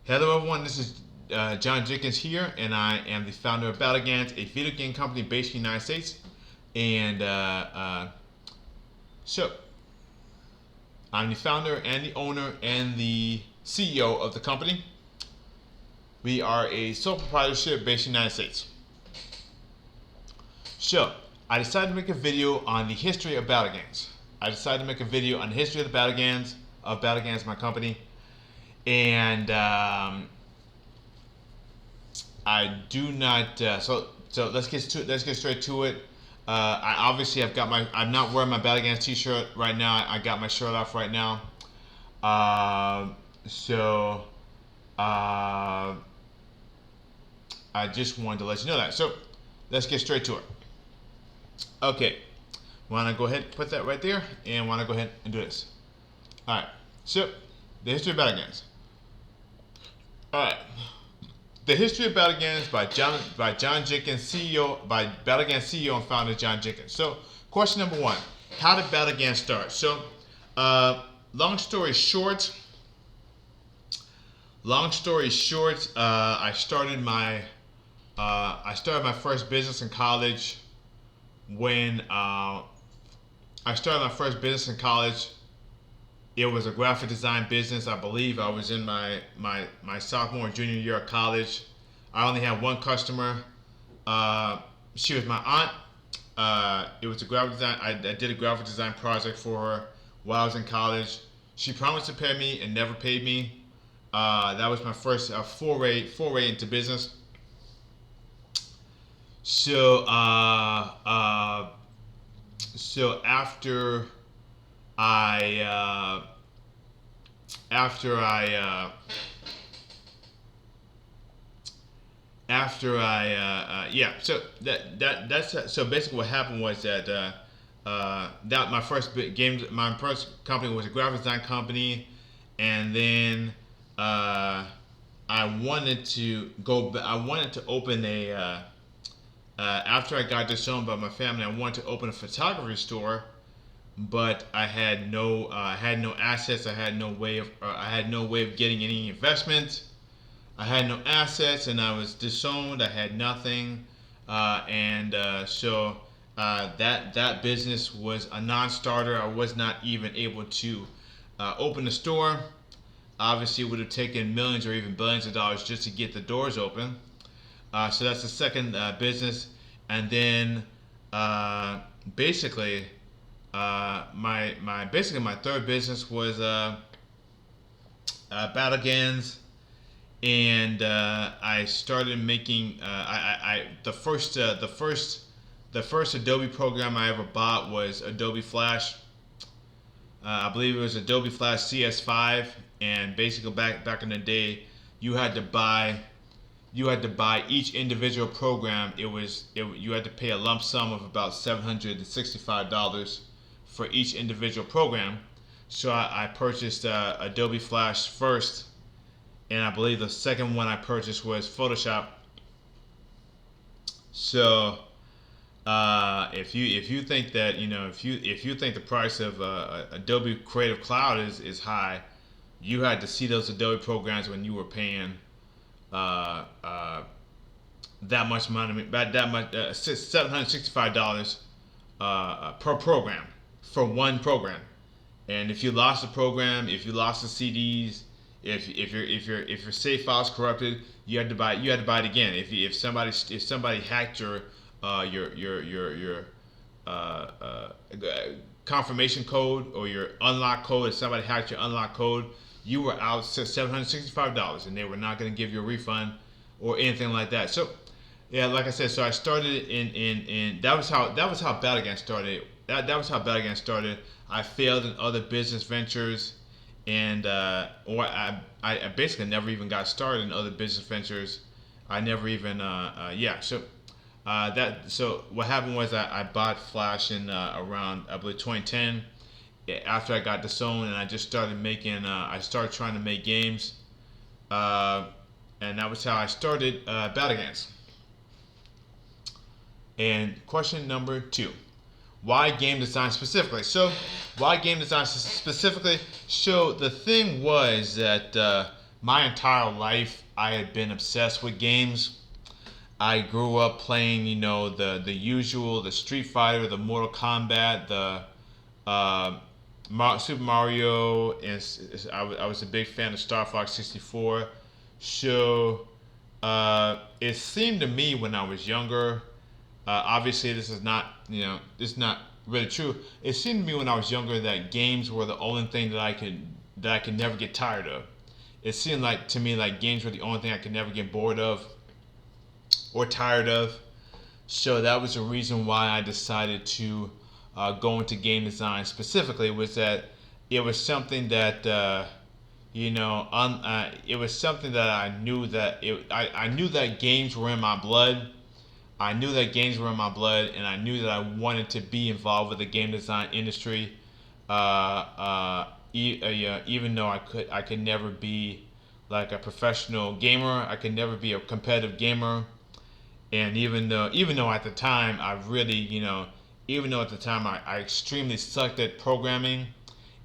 Hello everyone, this is John Jenkins here, and I am the founder of Battleganz, a video game company based in the United States. And so, I'm the founder and the owner and the CEO of the company. We are a sole proprietorship based in the United States. So, I decided to make a video on the history of Battleganz. I decided to make a video on the history of the Battleganz, my company. And I do not. So let's get straight to it. I obviously have got my. I'm not wearing my Battleganz T-shirt right now. I got my shirt off right now. So I just wanted to let you know that. So let's get straight to it. Okay, want to go ahead and put that right there, and want to go ahead and do this. All right. So the history of Battleganz. All right. The History of Battleganz by John Jenkins, CEO, by Battleganz CEO and founder John Jenkins. So, question number one: how did Battleganz start? So, long story short, I started my first business in college when It was a graphic design business. I believe I was in my sophomore and junior year of college. I only had one customer. She was my aunt. It was a graphic design. I did a graphic design project for her while I was in college. She promised to pay me and never paid me. That was my first foray into business. So after I so that's so basically what happened was that my first company was a graphic design company, and then I wanted to open a after I got disowned by my family, I wanted to open a photography store. But I had no assets. I had no way of getting any investment. I had no assets, and I was disowned. I had nothing, so that business was a non-starter. I was not even able to open a store. Obviously, it would have taken millions or even billions of dollars just to get the doors open. So that's the second business, and then basically. My third business was Battleganz, and I started making the first Adobe program I ever bought was Adobe Flash. I believe it was Adobe Flash CS5, and basically back in the day, you had to buy each individual program. You had to pay a lump sum of about $765 for each individual program. So I purchased Adobe Flash first, and I believe the second one I purchased was Photoshop. So if you think that if you think the price of Adobe Creative Cloud is high, you had to see those Adobe programs when you were paying that much money, $765 per program for one program. And if you lost the program, if you lost the CDs, if your save files corrupted, you had to buy it again. If somebody hacked your confirmation code or your unlock code, if somebody hacked your unlock code, you were out $765, and they were not going to give you a refund or anything like that. So, yeah, like I said, so I started in that was how Battleganz started. That was how Battleganz started. I failed in other business ventures, and I basically never even got started in other business ventures. I never even So what happened was I bought Flash in around, I believe, 2010. After I got disowned, and I just started I started trying to make games, and that was how I started Battleganz. And question number two: why game design specifically? So, why game design specifically? So the thing was that my entire life I had been obsessed with games. I grew up playing, the usual, the Street Fighter, the Mortal Kombat, the uh, Super Mario, and I was a big fan of Star Fox 64. So it seemed to me when I was younger, obviously this is not, this is not really true. It seemed to me when I was younger that games were the only thing that I could never get tired of. It seemed like to me like games were the only thing I could never get bored of or tired of. So that was the reason why I decided to go into game design specifically. Was that it was something that it was something that I knew that I knew that games were in my blood. I knew that games were in my blood, and I knew that I wanted to be involved with the game design industry. Yeah, even though I could never be like a professional gamer, I could never be a competitive gamer. And even though at the time I really, even though at the time I extremely sucked at programming,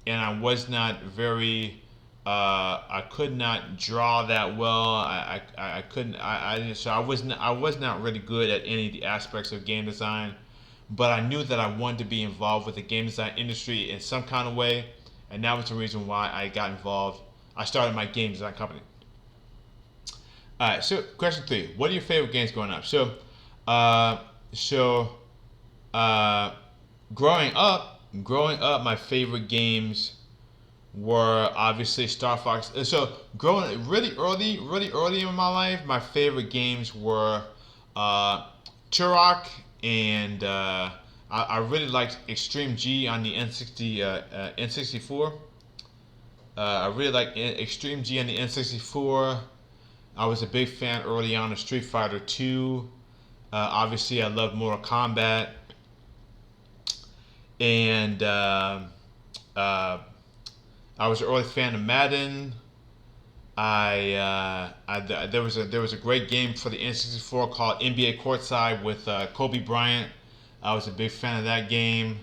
and I was not very, I could not draw that well. I couldn't, I didn't, so I was not really good at any of the aspects of game design. But I knew that I wanted to be involved with the game design industry in some kind of way, and that was the reason why I got involved. I started my game design company. All right. So question 3: what are your favorite games growing up? Uh, so uh, growing up, my favorite games were obviously Star Fox. So growing really early in my life, my favorite games were uh, Turok and I really liked Extreme G on the N64. I really liked Extreme G on the N64. I was a big fan early on of Street Fighter 2. Obviously, I loved Mortal Kombat, and uh, I was an early fan of Madden. There was a great game for the N64 called NBA Courtside with Kobe Bryant. I was a big fan of that game.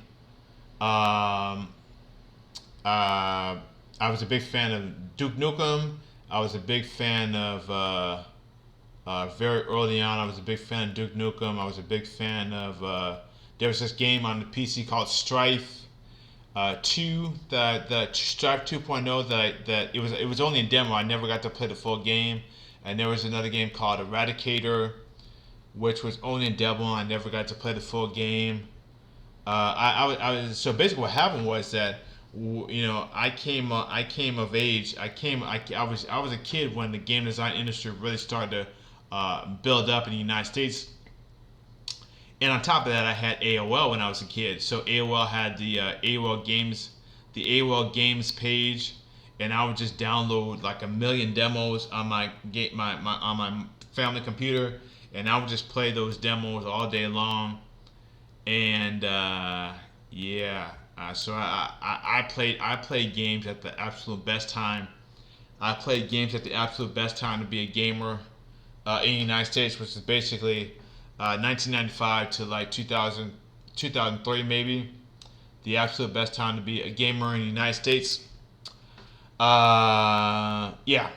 Um, uh, I was a big fan of Duke Nukem. I was a big fan of very early on. I was a big fan of Duke Nukem. I was a big fan of there was this game on the PC called Strife 2, the Strife 2.0 that it was only a demo. I never got to play the full game. And there was another game called Eradicator, which was only a demo. I never got to play the full game. So basically what happened was that I came of age. I was a kid when the game design industry really started to build up in the United States. And on top of that, I had AOL when I was a kid. So AOL had the AOL Games page, and I would just download like a million demos on my family computer, and I would just play those demos all day long. And yeah, so I played games at the absolute best time. I played games at the absolute best time to be a gamer in the United States, which is basically 1995 to like 2000, 2003 maybe. The absolute best time to be a gamer in the United States. Yeah. Yeah.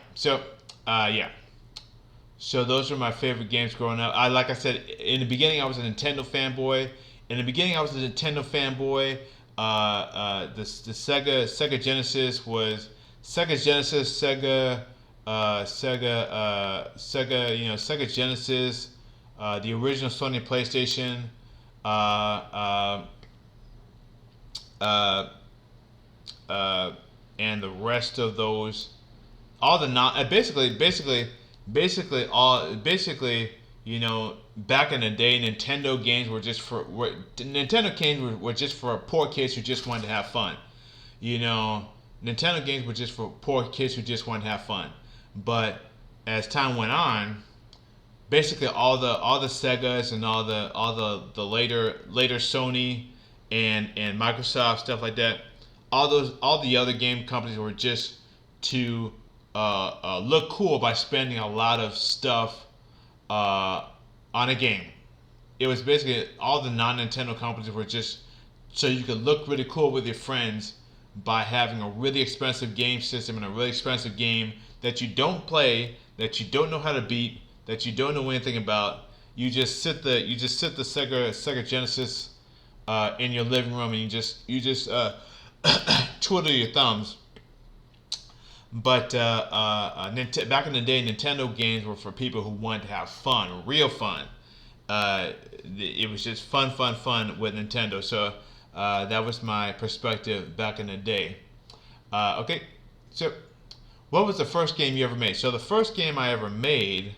So those were my favorite games growing up. Like I said, in the beginning, I was a Nintendo fanboy. In the beginning, I was a Nintendo fanboy. The Sega Genesis was Sega Genesis, the original Sony PlayStation, uh, uh, uh, and the rest of those, all the non basically back in the day, Nintendo games were just for poor kids who just wanted to have fun. You know, Nintendo games were just for poor kids who just wanted to have fun. But as time went on, basically all the Segas and all the later Sony and Microsoft stuff like that, all the other game companies were just to look cool by spending a lot of stuff on a game. It was basically all the non Nintendo companies were just so you could look really cool with your friends by having a really expensive game system and a really expensive game that you don't play, that you don't know how to beat, that you don't know anything about. You just sit the Sega Genesis in your living room, and you just twiddle your thumbs. But back in the day, Nintendo games were for people who wanted to have fun, real fun. It was just fun with Nintendo. So that was my perspective back in the day. Okay, so what was the first game you ever made? So the first game I ever made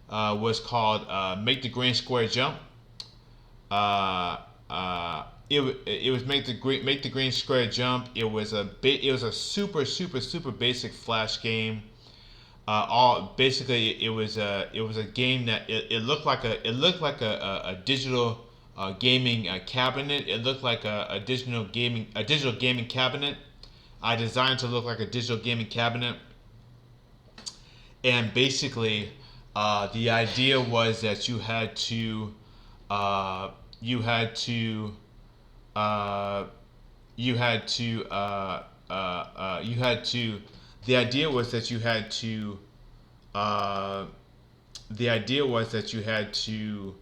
was called Make the Green Square Jump. Uh, it was make the green square jump. It was a super basic flash game. All basically it was a game that it looked like a digital gaming cabinet. It looked like a digital gaming cabinet. I designed to look like a digital gaming cabinet, and basically the idea was that uh, you had to uh, you had to you had to the idea was that you had to uh, the idea was that you had to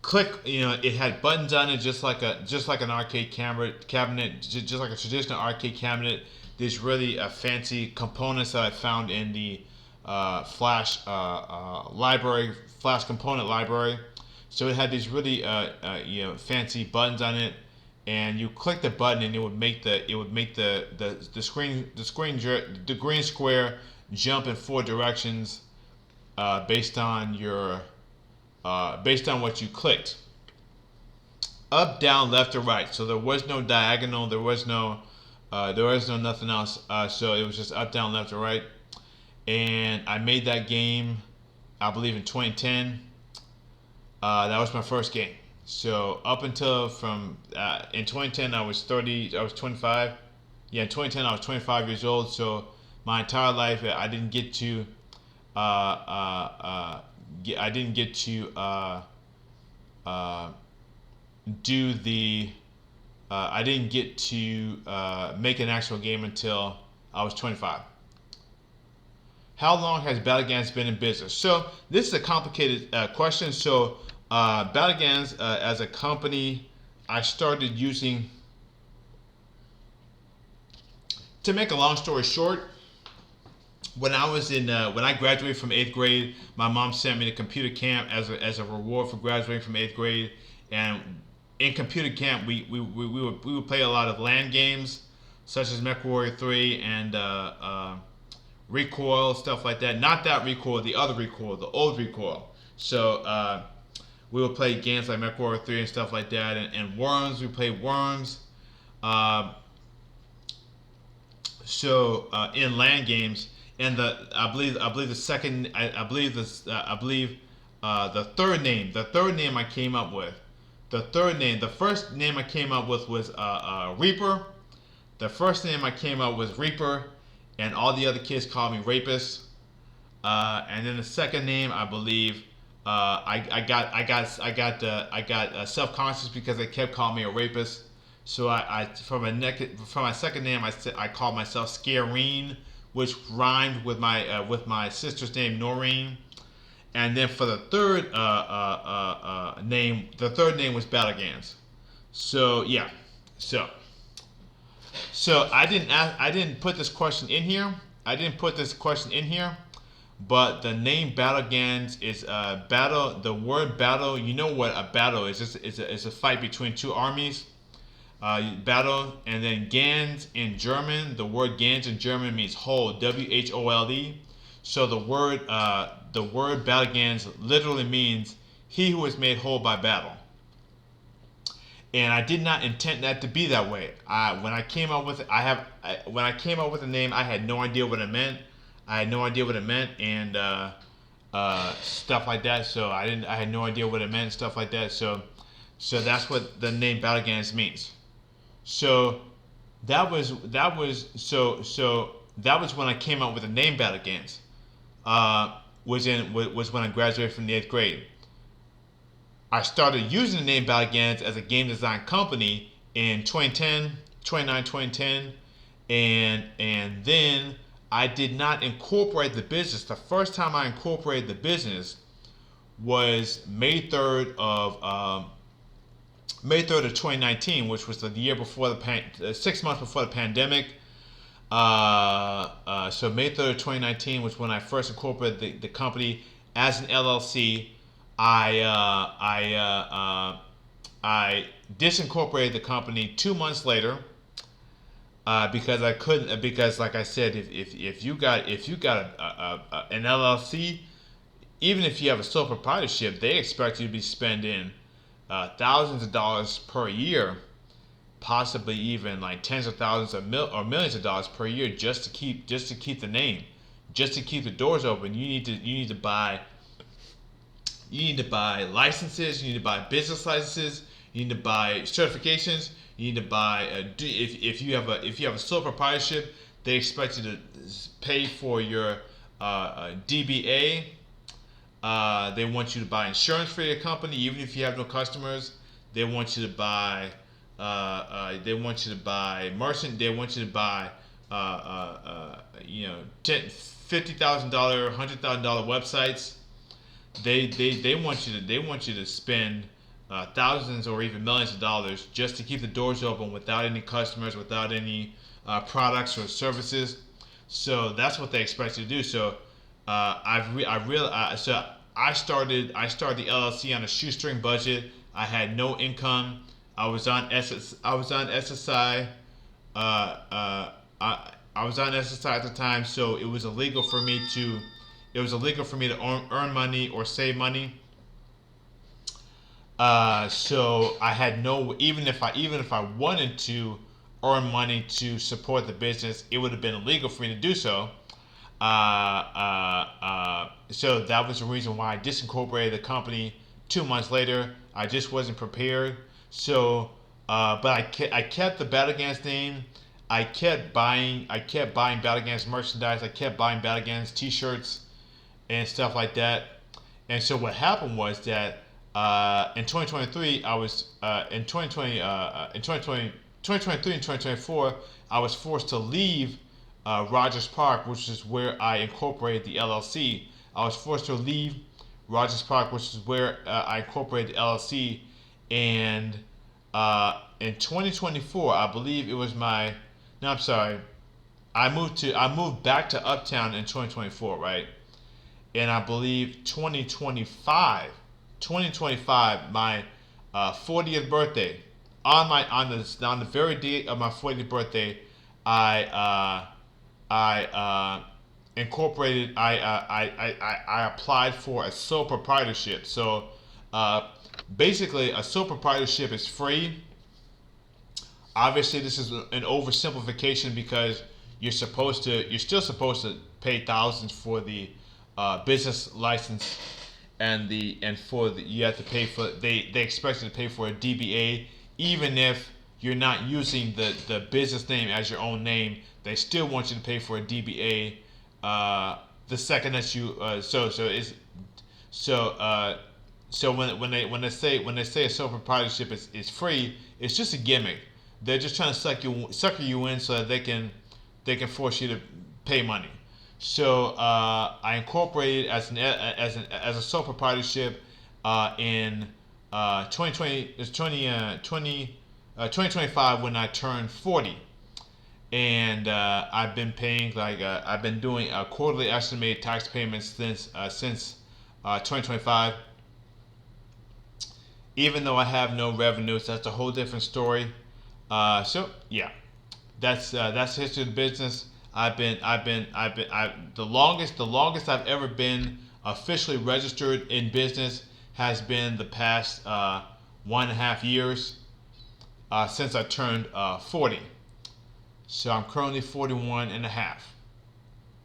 click. It had buttons on it, just like an arcade cabinet, just like a traditional arcade cabinet. There's really fancy components that I found in the flash library, flash component library. So it had these really fancy buttons on it, and you click the button and it would make the green square jump in four directions based on what you clicked: up, down, left, or right. So there was no diagonal. There was no nothing else. So it was just up, down, left, or right. And I made that game, I believe, in 2010. That was my first game. So up until in 2010 I was 25. Yeah, in 2010 I was 25 years old. So my entire life I didn't get to I didn't get to do the I didn't get to make an actual game until I was 25. How long has Battleganz been in business? So this is a complicated question. So Battleganz as a company, I started using. To make a long story short, when I graduated from 8th grade, my mom sent me to computer camp as a reward for graduating from 8th grade. And in computer camp, we would play a lot of LAN games, such as MechWarrior 3 and Recoil, stuff like that. Not that Recoil, the other Recoil, the old Recoil. So we would play games like MechWarrior 3 and stuff like that, and Worms. We played Worms. In LAN games, and I believe the second I believe this I believe the third name I came up with. The first name I came up with was Reaper. The first name I came up with was Reaper, and all the other kids called me Rapist. And then the second name, I believe, I got self-conscious because they kept calling me a rapist. So for my second name, I called myself Scareen, which rhymed with my sister's name Noreen. And then for the third name, was Battleganz. So yeah, so I didn't put this question in here. But the name Battleganz is battle. The word battle. You know what a battle is? It's a fight between two armies. Battle, and then Gans in German. The word Gans in German means whole. WHOLE. So the word Battleganz literally means he who is made whole by battle. And I did not intend that to be that way. When I came up with the name, I had no idea what it meant. And stuff like that. So I had no idea what it meant, and stuff like that. So that's what the name Battleganz means. So that was when I came up with the name Battleganz. Was when I graduated from the 8th grade. I started using the name Battleganz as a game design company in 2010, and then I did not incorporate the business. The first time I incorporated the business was May 3rd of 2019, which was the year before 6 months before the pandemic. So May 3rd of 2019 was when I first incorporated the company as an LLC. I disincorporated the company 2 months later because I couldn't, because like I said, if you got an LLC, even if you have a sole proprietorship, they expect you to be spending thousands of dollars per year, possibly even like tens of thousands or millions of dollars per year, just to keep the name, just to keep the doors open. You need to buy licenses. You need to buy business licenses. You need to buy certifications. You need to buy if you have a sole proprietorship, they expect you to pay for your DBA. They want you to buy insurance for your company, even if you have no customers. They want you to buy. They want you to buy merchant. They want you to buy. $50,000, $100,000 websites. They want you to spend thousands or even millions of dollars just to keep the doors open without any customers, without any products or services. So that's what they expect you to do. So I started the LLC on a shoestring budget. I had no income. I was on SSI. I was on SSI at the time, so it was illegal for me to earn money or save money. So I had no, even if I wanted to earn money to support the business, it would have been illegal for me to do so. So that was the reason why I disincorporated the company 2 months later. I just wasn't prepared. So, but I kept the Battleganz name. I kept buying Battleganz merchandise. I kept buying Battleganz T-shirts and stuff like that. And so what happened was that in 2023, in 2023 and 2024, I was forced to leave Rogers Park, which is where I incorporated the LLC. I was forced to leave Rogers Park, which is where I incorporated the LLC, and in 2024, I believe it was my. No, I'm sorry. I moved back to Uptown in 2024, right? And I believe 2025, my 40th birthday, on the very day of my 40th birthday, I incorporated. I applied for a sole proprietorship. So basically, a sole proprietorship is free. Obviously, this is an oversimplification because you're still supposed to pay thousands for the business license, and you have to pay for, they expect you to pay for a DBA, even if you're not using the business name as your own name. They still want you to pay for a DBA the second that you so when they say a sole proprietorship is free, it's just a gimmick. They're just trying to sucker you in so that they can force you to pay money. So I incorporated as a sole proprietorship in 2025 when I turned 40, and I've been paying I've been doing quarterly estimated tax payments since 2025. Even though I have no revenues, that's a whole different story. So yeah, that's the history of the business. The longest I've ever been officially registered in business has been the past 1.5 years since I turned 40. So I'm currently 41 and a half.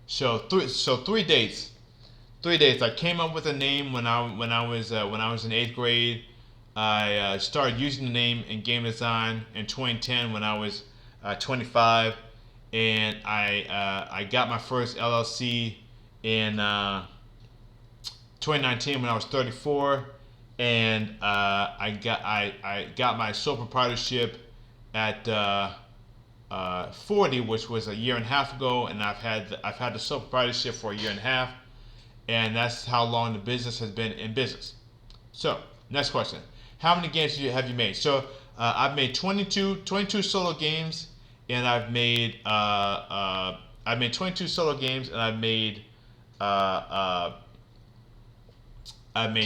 So 3 dates. 3 dates. I came up with a name when I was in 8th grade. I started using the name in game design in 2010 when I was 25, and I got my first LLC in 2019 when I was 34, and I got my sole proprietorship at 40, which was a year and a half ago, and I've had the sole proprietorship for a year and a half, and that's how long the business has been in business. So, next question: how many games have you made? So, I've made 22 solo games, and I've made 22 solo games, and I've made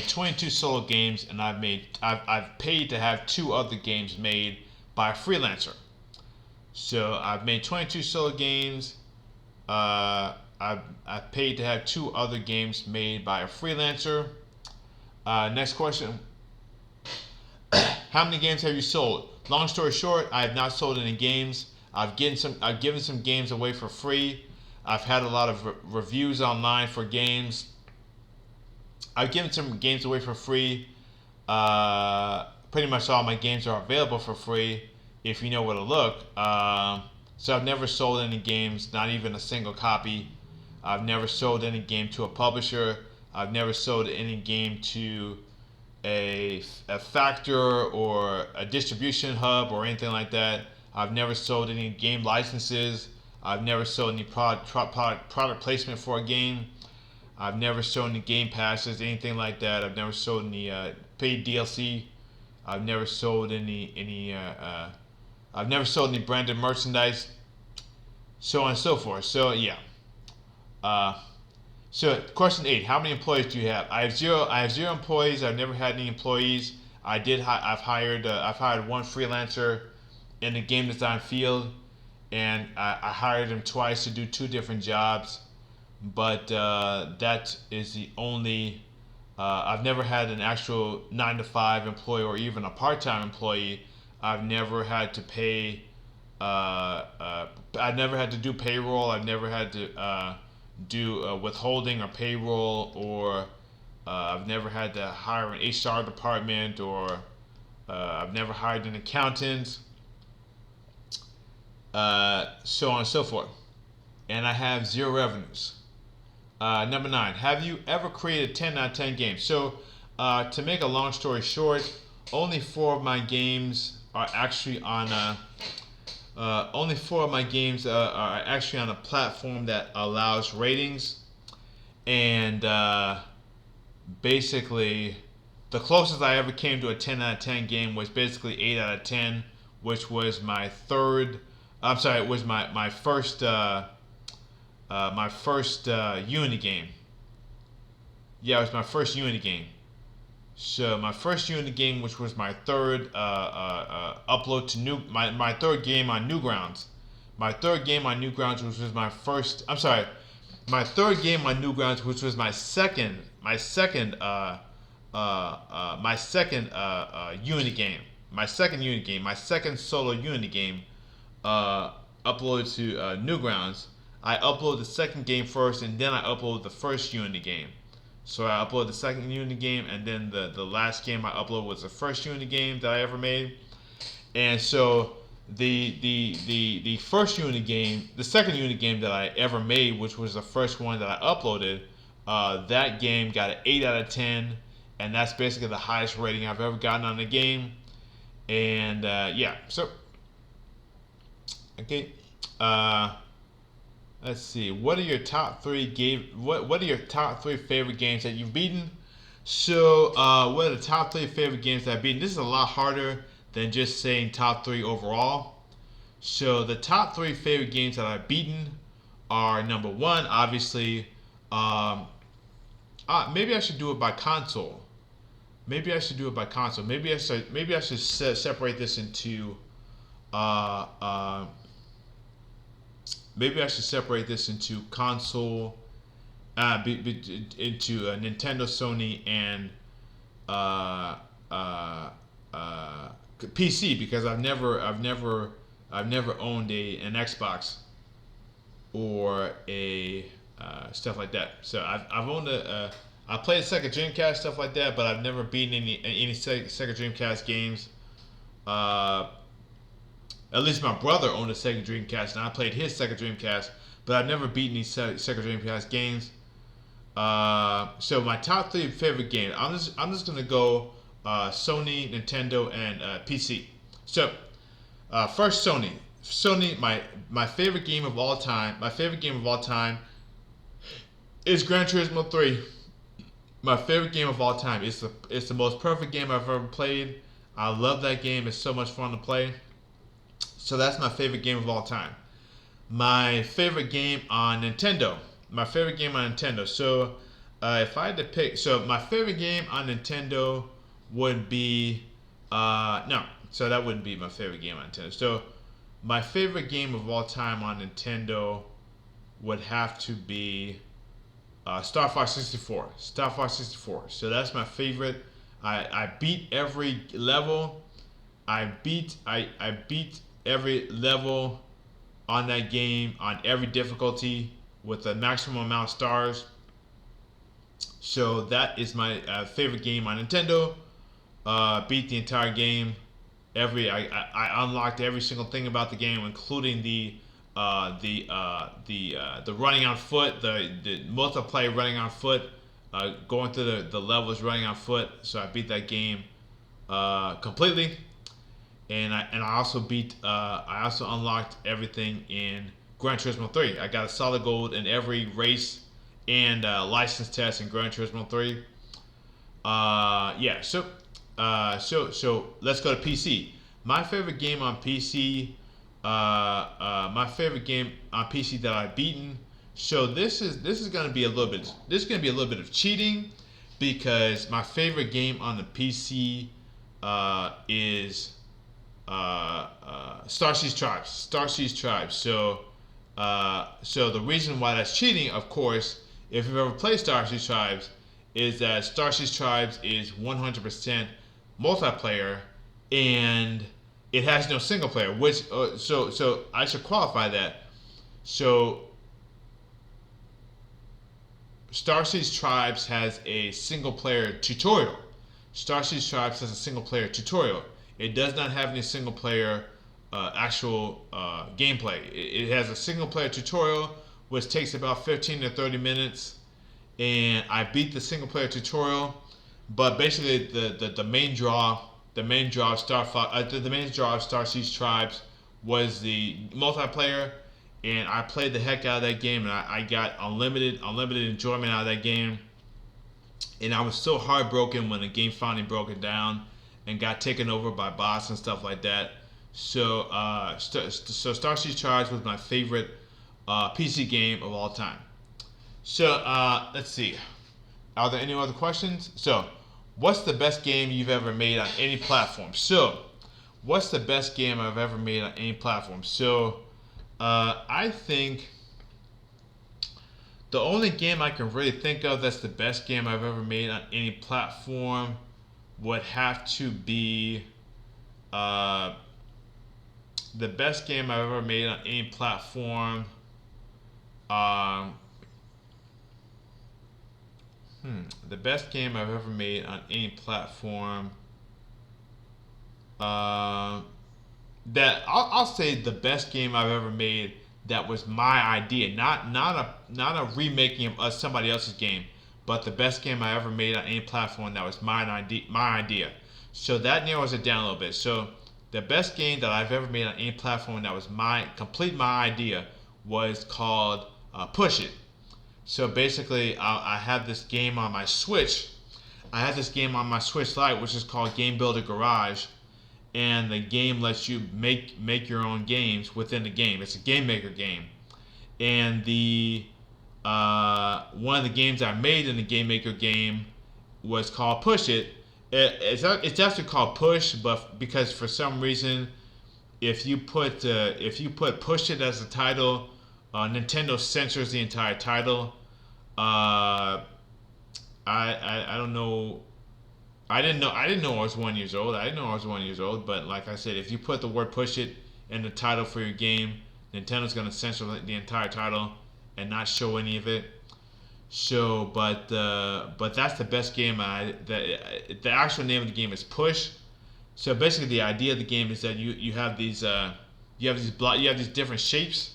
22 solo games, and I've paid to have 2 other games made by a freelancer. So I've made 22 solo games. I've paid to have 2 other games made by a freelancer. Next question: how many games have you sold? Long story short, I have not sold any games. I've given some games away for free. I've had a lot of reviews online for games. I've given some games away for free. Pretty much all my games are available for free if you know where to look. So I've never sold any games, not even a single copy. I've never sold any game to a publisher. I've never sold any game to a factor or a distribution hub or anything like that. I've never sold any game licenses. I've never sold any product placement for a game. I've never sold any game passes, anything like that. I've never sold any paid DLC. I've never sold any I've never sold any branded merchandise, so on and so forth. So yeah. So question 8: how many employees do you have? I have zero employees. I've never had any employees. I've hired one freelancer in the game design field, and I hired him twice to do 2 different jobs. But that is the only. I've never had an actual 9-to-5 employee or even a part-time employee. I've never had to pay. I've never had to do payroll. I've never had to do withholding or payroll, or I've never had to hire an HR department, or I've never hired an accountant, so on and so forth. And I have 0 revenues. Number 9: have you ever created 10 out of 10 games? So, to make a long story short, only 4 of my games are actually on a platform that allows ratings, and basically, the closest I ever came to a 10 out of 10 game was basically 8 out of 10, which was my third. I'm sorry, it was my first. My first Unity game. Yeah, it was my first Unity game. So my first Unity game, which was my third upload to my third game on Newgrounds. My third game on Newgrounds, which was my first. I'm sorry, my third game on Newgrounds, which was my second Unity game. My second Unity game. My second solo Unity game. Uploaded to Newgrounds. I upload the second game first, and then I upload the first Unity game. So I upload the second Unity game, and then the last game I upload was the first Unity game that I ever made. And so the first Unity game, the second Unity game that I ever made, which was the first one that I uploaded, that game got an 8 out of 10, and that's basically the highest rating I've ever gotten on the game. And yeah, so okay. Let's see. What are your top 3 What are your top 3 favorite games that you've beaten? So, what are the top 3 favorite games that I've beaten? This is a lot harder than just saying top 3 overall. So, the top 3 favorite games that I've beaten are: number 1, obviously. Maybe I should do it by console. Maybe I should separate this into. Maybe I should separate this into console, into Nintendo, Sony, and PC, because I've never owned an Xbox or a stuff like that. So I've owned I played Sega Dreamcast, stuff like that, but I've never beaten any Sega Dreamcast games. At least my brother owned a Sega Dreamcast, and I played his Sega Dreamcast, but I've never beaten any Sega Dreamcast games. So my top 3 favorite games, I'm just gonna go Sony, Nintendo, and PC. So first, Sony. Sony, my favorite game of all time. My favorite game of all time is Gran Turismo 3. My favorite game of all time. It's the most perfect game I've ever played. I love that game. It's so much fun to play. So that's my favorite game of all time. My favorite game on Nintendo. My favorite game on Nintendo. So if I had to pick, so my favorite game on Nintendo would be no. So that wouldn't be my favorite game on Nintendo. So my favorite game of all time on Nintendo would have to be Star Fox 64. Star Fox 64. So that's my favorite. I beat every level. I beat every level on that game on every difficulty with the maximum amount of stars. So that is my favorite game on Nintendo. Beat the entire game. I unlocked every single thing about the game, including the running on foot, the multiplayer running on foot, going through the levels running on foot. So I beat that game completely, and I also unlocked everything in Gran Turismo 3. I got a solid gold in every race and license test in Gran Turismo 3. Yeah, so let's go to PC. My favorite game on PC, my favorite game on PC that I've beaten. So this is gonna be a little bit. This is gonna be a little bit of cheating, because my favorite game on the PC is Star Seas Tribes. Star Seas Tribes. So the reason why that's cheating, of course, if you've ever played Star Seas Tribes, is that Star Seas Tribes is 100% multiplayer, and it has no single player. Which so I should qualify that. So Star Seas Tribes has a single player tutorial. Star Seas Tribes has a single player tutorial. It does not have any single player actual gameplay. It has a single player tutorial which takes about 15 to 30 minutes, and I beat the single player tutorial. But basically, the main draw of Star Seas Tribes was the multiplayer, and I played the heck out of that game, and I got unlimited enjoyment out of that game. And I was so heartbroken when the game finally broke it down and got taken over by bots and stuff like that. So Star Seas Tribes was my favorite PC game of all time. So let's see. Are there any other questions? So, what's the best game you've ever made on any platform? So, what's the best game I've ever made on any platform? So, I think the only game I can really think of that's the best game I've ever made on any platform would have to be the best game I've ever made on any platform. The best game I've ever made on any platform. That I'll say the best game I've ever made that was my idea, not a remaking of somebody else's game, but the best game I ever made on any platform that was my idea. So that narrows it down a little bit. So the best game that I've ever made on any platform that was my idea was called Push It. So basically, I have this game on my Switch. I have this game on my Switch Lite, which is called Game Builder Garage, and the game lets you make your own games within the game. It's a game maker game, and the one of the games I made in the game maker game was called Push It. It's actually called Push, but because for some reason, if you put Push It as the title, Nintendo censors the entire title. I don't know. I didn't know I was 1 year old. I didn't know I was 1 year old. But like I said, if you put the word "push it" in the title for your game, Nintendo's gonna censor the entire title and not show any of it. So, but that's the best game. The actual name of the game is Push. So basically, the idea of the game is that you have these different shapes.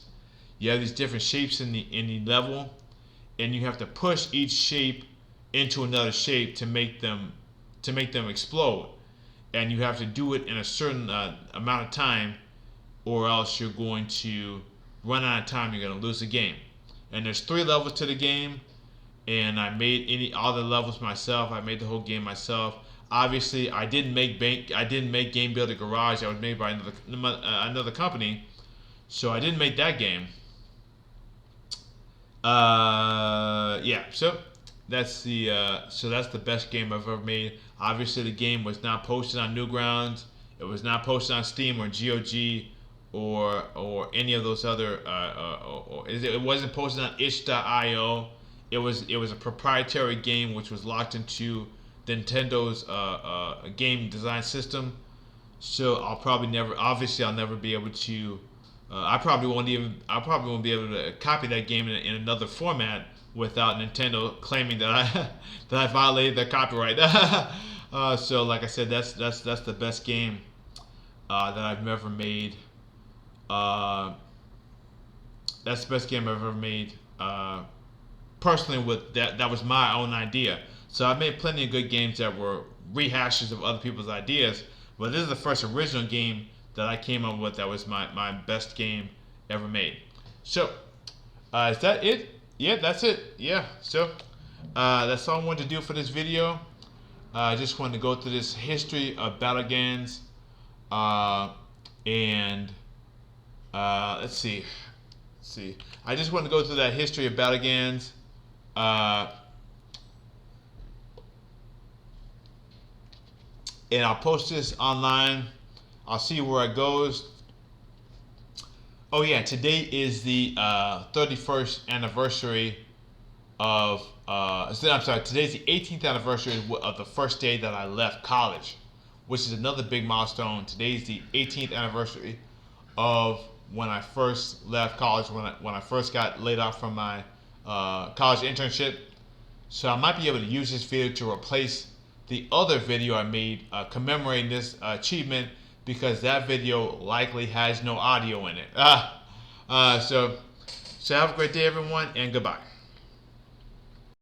You have these different shapes in the level, and you have to push each shape into another shape to make them explode, and you have to do it in a certain amount of time, or else you're going to run out of time. You're going to lose the game. And there's 3 levels to the game, and I made all the levels myself. I made the whole game myself. Obviously, I didn't make Game Builder Garage. That was made by another company, so I didn't make that game. Yeah. So that's the best game I've ever made. Obviously, the game was not posted on Newgrounds. It was not posted on Steam or GOG or any of those other. It wasn't posted on itch.io. It was a proprietary game which was locked into Nintendo's game design system. So I'll never be able to. I probably won't be able to copy that game in another format without Nintendo claiming that I that I violated their copyright. So like I said, that's the best game that I've ever made. That's the best game I've ever made. Personally, with that was my own idea. So I made plenty of good games that were rehashes of other people's ideas, but this is the first original game that I came up with that was my best game ever made. So, is that it? Yeah, that's it. Yeah, so that's all I wanted to do for this video. I just wanted to go through this history of Battleganz, and let's see. I just wanted to go through that history of Battleganz. And I'll post this online. I'll see where it goes. Oh yeah, today is the 31st anniversary of. I'm sorry. Today's the 18th anniversary of the first day that I left college, which is another big milestone. Today's the 18th anniversary of when I first left college. When I first got laid off from my college internship. So I might be able to use this video to replace the other video I made commemorating this achievement, because that video likely has no audio in it. So have a great day, everyone, and goodbye.